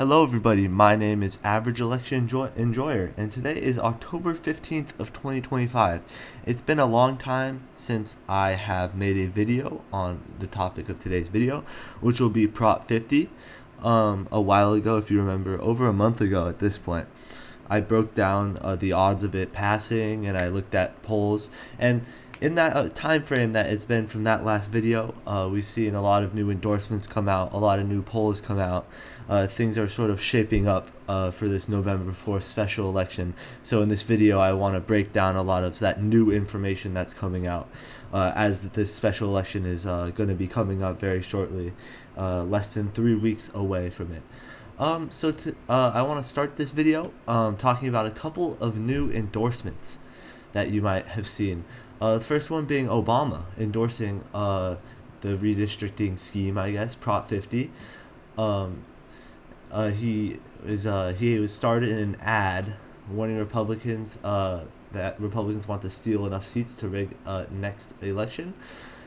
Hello everybody, my name is Average Election Enjoyer, and today is October 15th of 2025. It's been a long time since I have made a video on the topic of today's video, which will be Prop 50. A while ago, if you remember, over a month ago at this point, I broke down the odds of it passing, and I looked at polls, and in that time frame that it's been from that last video, we've seen a lot of new endorsements come out, a lot of new polls come out. Things are sort of shaping up for this November 4th special election. So in this video, I want to break down a lot of that new information that's coming out as this special election is going to be coming up very shortly, less than 3 weeks away from it. I want to start this video talking about a couple of new endorsements that you might have seen. The first one being Obama endorsing the redistricting scheme, I guess, Prop 50. He was started in an ad warning Republicans that Republicans want to steal enough seats to rig next election.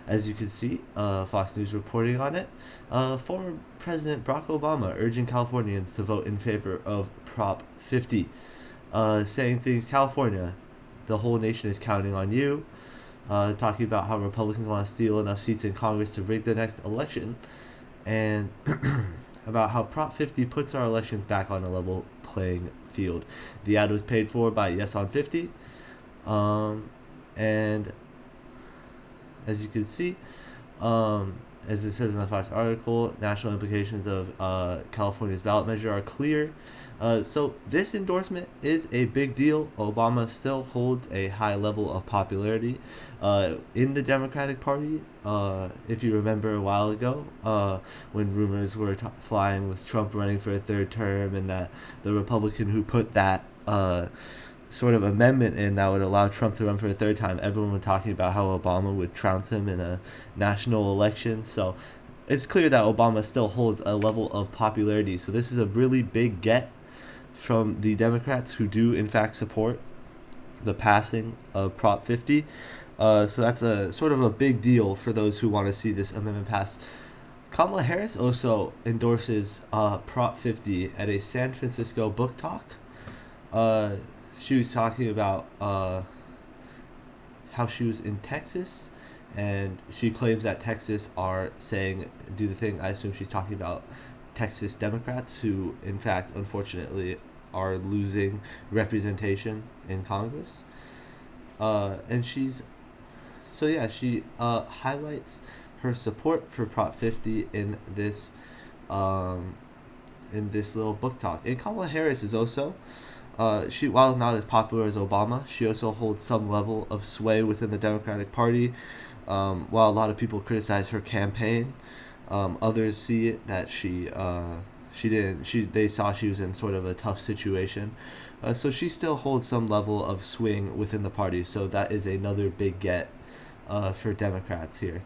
As you can see, Fox News reporting on it. Former President Barack Obama urging Californians to vote in favor of Prop 50, saying things, California, the whole nation is counting on you. Talking about how Republicans want to steal enough seats in Congress to rig the next election, and about how Prop 50 puts our elections back on a level playing field. The ad was paid for by Yes on 50, and as you can see, as it says in the Fox article, national implications of California's ballot measure are clear. So this endorsement is a big deal. Obama still holds a high level of popularity in the Democratic Party. If you remember a while ago, when rumors were flying with Trump running for a third term, and that the Republican who put that sort of amendment in that would allow Trump to run for a third time, everyone was talking about how Obama would trounce him in a national election. So it's clear that Obama still holds a level of popularity. So this is a really big get from the Democrats who do in fact support the passing of Prop 50. So that's a sort of a big deal for those who want to see this amendment passed. Kamala Harris also endorses Prop 50 at a San Francisco book talk. She was talking about how she was in Texas, and she claims that Texas are saying do the thing. I assume she's talking about Texas Democrats who, in fact, unfortunately, are losing representation in Congress. And she highlights her support for Prop 50 in this little book talk. And Kamala Harris is also, while not as popular as Obama, she also holds some level of sway within the Democratic Party. While a lot of people criticize her campaign, others see it that they saw she was in sort of a tough situation. So she still holds some level of swing within the party. So that is another big get for Democrats here.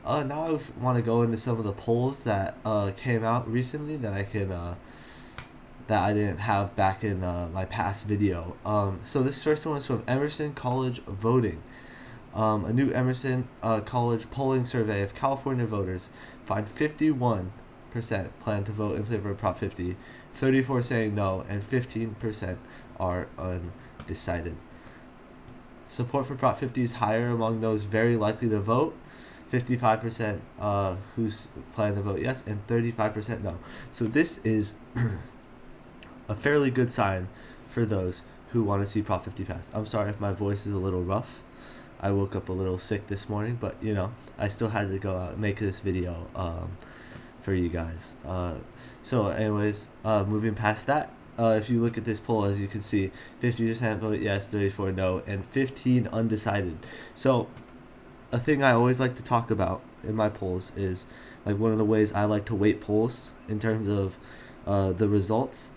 Now I want to go into some of the polls that came out recently that I didn't have back in my past video. So this first one is from Emerson College Voting. A new Emerson College polling survey of California voters find 51% plan to vote in favor of Prop 50, 34% saying no, and 15% are undecided. Support for Prop 50 is higher among those very likely to vote, 55% who's planning to vote yes, and 35% no. So this is a fairly good sign for those who want to see Prop 50 passed. I'm sorry if my voice is a little rough. I woke up a little sick this morning, but I still had to go out and make this video for you guys. So anyways, moving past that, if you look at this poll, as you can see, 50% vote yes, 34 no, and 15 undecided. So a thing I always like to talk about in my polls is, like, one of the ways I like to weight polls in terms of the results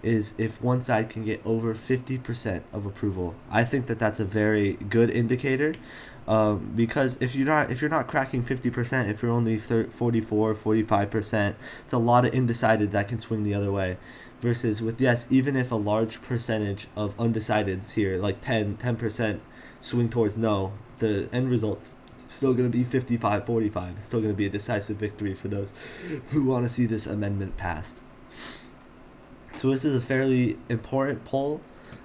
is if one side can get over 50% of approval. I think that that's a very good indicator, because if you're not cracking 50%, if you're only 44, 45%, it's a lot of undecided that can swing the other way. Versus with yes, even if a large percentage of undecideds here, like 10% swing towards no, the end result's still going to be 55-45. It's still going to be a decisive victory for those who want to see this amendment passed. So this is a fairly important poll,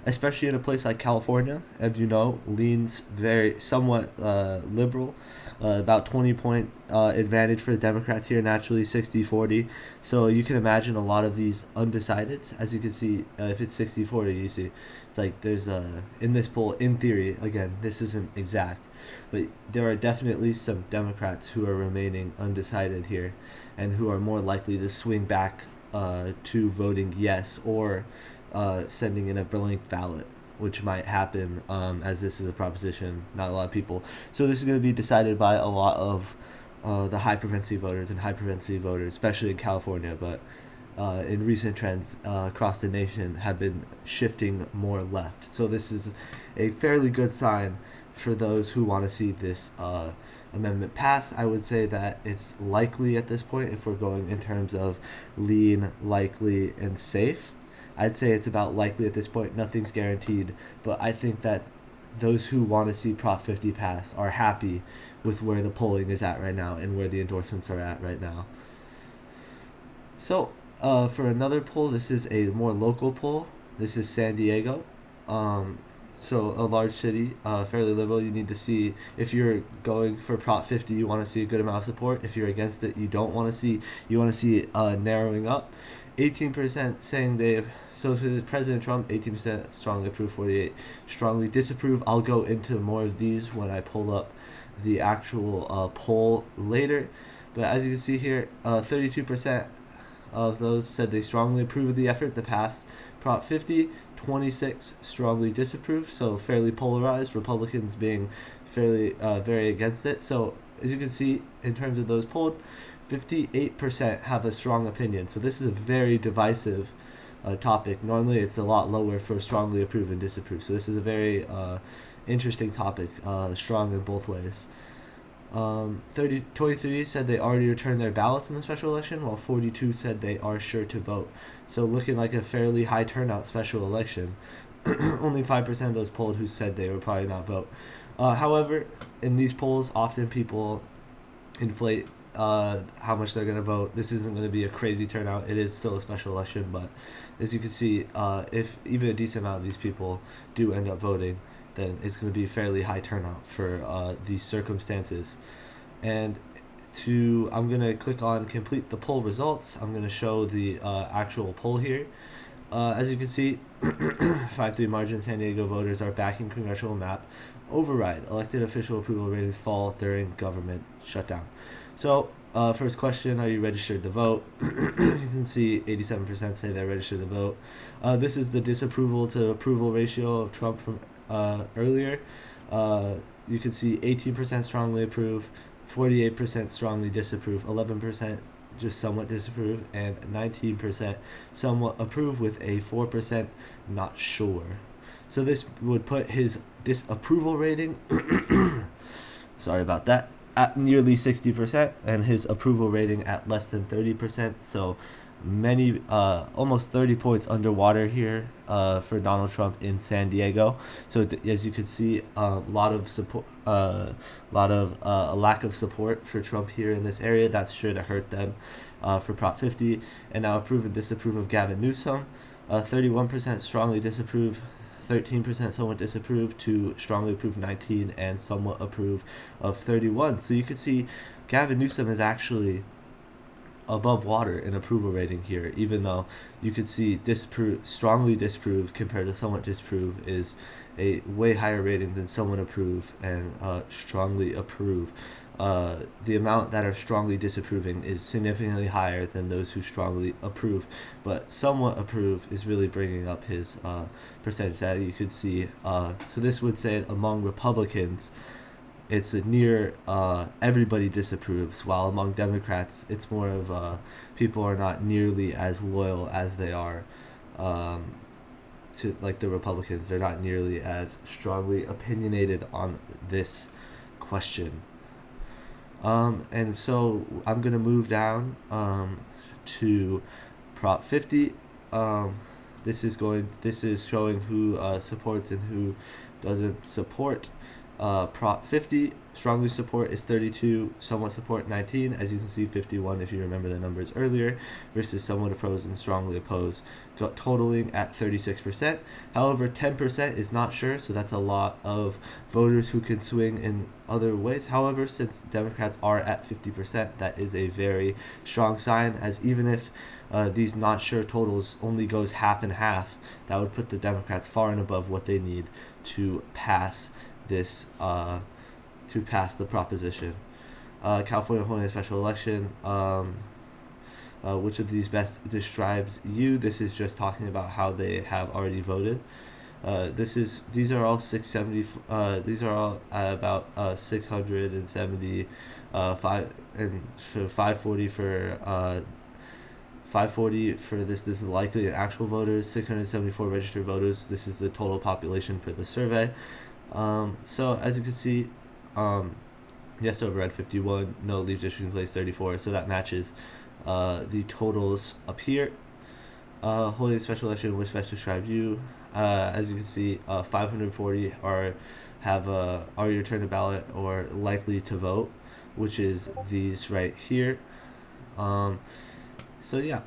especially in a place like California, as you know, leans very somewhat liberal, about 20 point advantage for the Democrats here, naturally 60-40. So you can imagine a lot of these undecideds. As you can see, if it's 60-40, you see it's like there's in this poll, in theory, again, this isn't exact, but there are definitely some Democrats who are remaining undecided here and who are more likely to swing back to voting yes or sending in a blank ballot, which might happen as this is a proposition, not a lot of people. So this is going to be decided by a lot of the high propensity voters and high propensity voters, especially in California, but in recent trends across the nation have been shifting more left. So this is a fairly good sign for those who want to see this amendment pass. I would say that it's likely at this point, if we're going in terms of lean, likely, and safe. I'd say it's about likely at this point. Nothing's guaranteed, but I think that those who want to see Prop 50 pass are happy with where the polling is at right now and where the endorsements are at right now. So, for another poll, this is a more local poll. This is San Diego. So a large city, fairly liberal. You need to see, if you're going for Prop 50, you want to see a good amount of support. If you're against it, you don't want to see. You want to see it narrowing up. 18% saying they. So for President Trump, 18% strongly approve, 48 strongly disapprove. I'll go into more of these when I pull up the actual poll later. But as you can see here, 32% of those said they strongly approve of the effort to pass Prop 50. 26 strongly disapprove, so fairly polarized, Republicans being fairly very against it. So as you can see, in terms of those polled, 58% have a strong opinion. So this is a very divisive topic. Normally it's a lot lower for strongly approve and disapprove. So this is a very interesting topic, strong in both ways. 23 said they already returned their ballots in the special election, while 42 said they are sure to vote. So looking like a fairly high turnout special election. Only 5% of those polled who said they would probably not vote. However, in these polls, often people inflate how much they're going to vote. This isn't going to be a crazy turnout. It is still a special election, but as you can see, if even a decent amount of these people do end up voting, then it's going to be a fairly high turnout for these circumstances. And I'm going to click on complete the poll results. I'm going to show the actual poll here. As you can see, 5-3 margin, San Diego voters are backing congressional map override. Elected official approval ratings fall during government shutdown. So, first question, are you registered to vote? You can see 87% say they're registered to vote. This is the disapproval to approval ratio of Trump from earlier. You can see 18% strongly approve, 48% strongly disapprove, 11% just somewhat disapprove, and 19% somewhat approve, with a 4% not sure. So this would put his disapproval rating sorry about that, at nearly 60%, and his approval rating at less than 30%. So many, almost 30 points underwater here for Donald Trump in San Diego. So as you can see, a lot of support, a lack of support for Trump here in this area. That's sure to hurt them for Prop 50. And now approve and disapprove of Gavin Newsom. 31% strongly disapprove, 13% somewhat disapprove, to strongly approve 19, and somewhat approve of 31. So you can see Gavin Newsom is actually above water in approval rating here, even though you could see strongly disapprove compared to somewhat disapprove is a way higher rating than somewhat approve and strongly approve. The amount that are strongly disapproving is significantly higher than those who strongly approve, but somewhat approve is really bringing up his percentage that you could see. So this would say among Republicans, it's near everybody disapproves, while among Democrats, it's more of people are not nearly as loyal as they are to like the Republicans. They're not nearly as strongly opinionated on this question. And so I'm gonna move down to Prop 50. This is showing who supports and who doesn't support. Prop 50 strongly support is 32, somewhat support 19. As you can see, 51 if you remember the numbers earlier, versus somewhat oppose and strongly oppose, totaling at 36%. However, 10% is not sure, so that's a lot of voters who can swing in other ways. However, since Democrats are at 50%, that is a very strong sign, as even if these not sure totals only goes half and half, that would put the Democrats far and above what they need to pass this to pass the proposition. California holding a special election. Which of these best describes you? This is just talking about how they have already voted. These are all 670. These are all at about 670, 540 for 540 for this. This is likely actual voters. 674 registered voters. This is the total population for the survey. So as you can see, yes override 51, no leave district in place 34. So that matches the totals up here. Holding a special election which best describes you. As you can see, 540 are your turn to ballot or likely to vote, which is these right here. So yeah,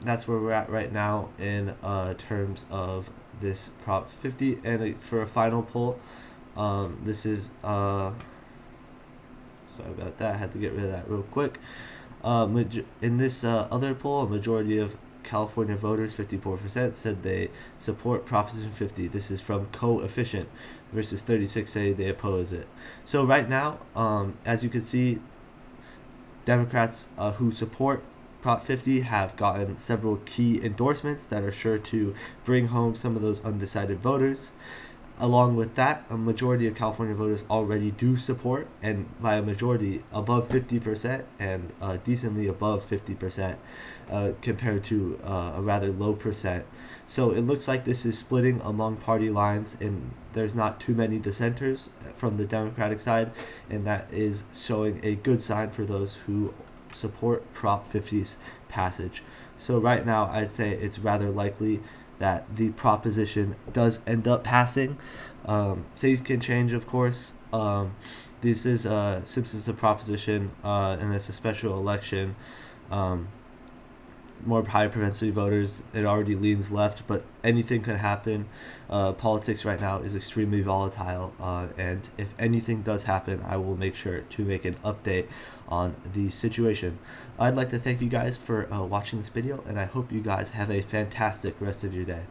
that's where we're at right now in terms of this Prop 50. And for a final poll, this is sorry about that, I had to get rid of that real quick. In this other poll, a majority of California voters, 54%, said they support Proposition 50. This is from Coefficient, versus 36 say they oppose it. So right now, as you can see, Democrats who support Prop 50 have gotten several key endorsements that are sure to bring home some of those undecided voters. Along with that, a majority of California voters already do support, and by a majority, above 50% and decently above 50% compared to a rather low percent. So it looks like this is splitting among party lines, and there's not too many dissenters from the Democratic side, and that is showing a good sign for those who support Prop 50's passage. So right now, I'd say it's rather likely that the proposition does end up passing. Things can change, of course. This is since it's a proposition and it's a special election, more high propensity voters, it already leans left, but anything can happen. Politics right now is extremely volatile, and if anything does happen, I will make sure to make an update on the situation. I'd like to thank you guys for watching this video, and I hope you guys have a fantastic rest of your day.